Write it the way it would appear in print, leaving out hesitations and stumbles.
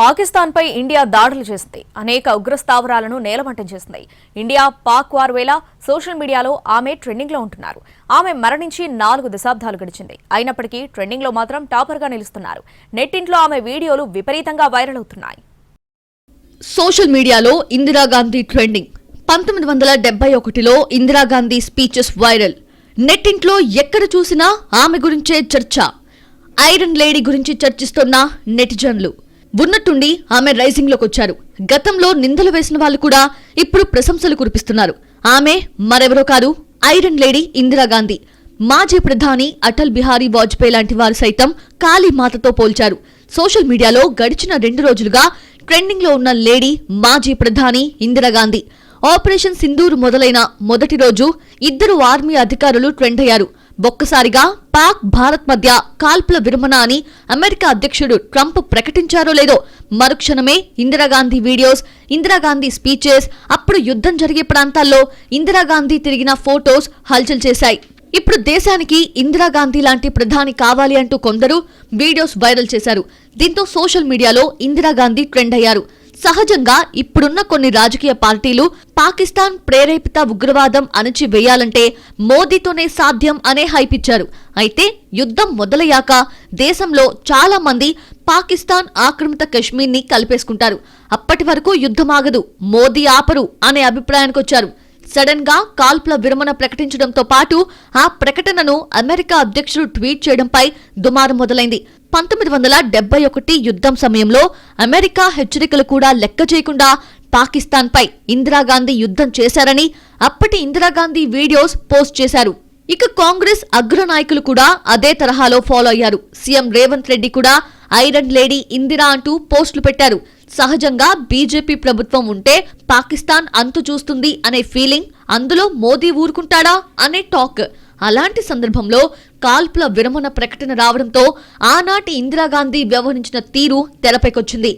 పాకిస్తాన్పై India దాడులు చేసింది. అనేక ఉగ్రస్థావరాలను నేలమట్టం చేసింది. ఇండియా పాక్ వార్ వేళ సోషల్ మీడియాలో ఆమె ట్రెండింగ్లో ఉంటున్నారు. ఆమె మరణించి 4 దశాబ్దాలు గడిచింది. అయినప్పటికీ ట్రెండింగ్లో మాత్రం టాపర్గా నిలుస్తున్నారు. నెట్టింట్లో ఆమె వీడియోలు విపరీతంగా వైరల్ అవుతున్నాయి. సోషల్ మీడియాలో ఇందిరాగాంధీ ట్రెండింగ్. 1971లో ఇందిరాగాంధీ స్పీచెస్ వైరల్. నెట్టింట్లో ఎక్కడ చూసినా ఆమె గురించే చర్చ. ఐరన్ లేడీ గురించి చర్చిస్తున్న నెటిజన్లు. ఉన్నట్టుండి ఆమె రైజింగ్ లోకి వచ్చారు. గతంలో నిందలు వేసిన వాళ్ళు కూడా ఇప్పుడు ప్రశంసలు కురిపిస్తున్నారు. ఆమె మరెవరో కాదు, ఐరన్ లేడీ ఇందిరాగాంధీ. మాజీ ప్రధాని అటల్ బిహారీ వాజ్పేయి లాంటి వారు సైతం కాళీమాతతో పోల్చారు. సోషల్ మీడియాలో గడిచిన 2 రోజులుగా ట్రెండింగ్ లో ఉన్న లేడీ మాజీ ప్రధాని ఇందిరాగాంధీ. ఆపరేషన్ సింధూర్ మొదలైన మొదటి రోజు 2 ఆర్మీ అధికారులు ట్రెండ్ అయ్యారు. ఒక్కసారిగా పాక్ భారత్ మధ్య కాల్పుల విరమణ అని అమెరికా అధ్యక్షుడు ట్రంప్ ప్రకటించారో లేదో మరుక్షణమే ఇందిరాగాంధీ వీడియోస్, ఇందిరాగాంధీ స్పీచెస్, అప్పుడు యుద్ధం జరిగే ప్రాంతాల్లో ఇందిరాగాంధీ తిరిగిన ఫోటోస్ హల్చల్ చేశాయి. ఇప్పుడు దేశానికి ఇందిరాగాంధీ లాంటి ప్రధాని కావాలి అంటూ కొందరు వీడియోస్ వైరల్ చేశారు. దీంతో సోషల్ మీడియాలో ఇందిరాగాంధీ ట్రెండ్ అయ్యారు. సహజంగా ఇప్పుడున్న కొన్ని రాజకీయ పార్టీలు పాకిస్తాన్ ప్రేరేపిత ఉగ్రవాదం అణచివేయాలంటే మోదీతోనే సాధ్యం అనే హైప్ ఇచ్చారు. అయితే యుద్ధం మొదలయ్యాక దేశంలో చాలా మంది పాకిస్తాన్ ఆక్రమిత కశ్మీర్ ని కలిపేసుకుంటారు. అప్పటి వరకు యుద్ధం ఆగదు, మోదీ ఆపరు అనే అభిప్రాయానికి వచ్చారు. సడన్ గా కాల్పుల విరమణ ప్రకటించడంతో పాటు ఆ ప్రకటనను అమెరికా అధ్యక్షుడు ట్వీట్ చేయడంపై దుమారం మొదలైంది. 1971 యుద్ధం సమయంలో అమెరికా హెచ్చరికలు కూడా లెక్క చేయకుండా పాకిస్తాన్ పై ఇందిరాగాంధీ యుద్ధం చేశారని అప్పటి ఇందిరాగాంధీ వీడియోస్ పోస్ట్ చేశారు. ఇక కాంగ్రెస్ అగ్రనాయకులు కూడా అదే తరహాలో ఫాలో అయ్యారు. సీఎం రేవంత్ రెడ్డి కూడా ఐరన్ లేడీ ఇందిరా అంటూ పోస్టులు పెట్టారు. సహజంగా బీజేపీ ప్రభుత్వం ఉంటే పాకిస్తాన్ అంతు చూస్తుంది అనే ఫీలింగ్, అందులో మోదీ ఊరుకుంటాడా అనే టాక్. అలాంటి సందర్భంలో కాల్పుల విరమణ ప్రకటన రావడంతో ఆనాటి ఇందిరాగాంధీ వ్యవహరించిన తీరు తెరపైకొచ్చింది.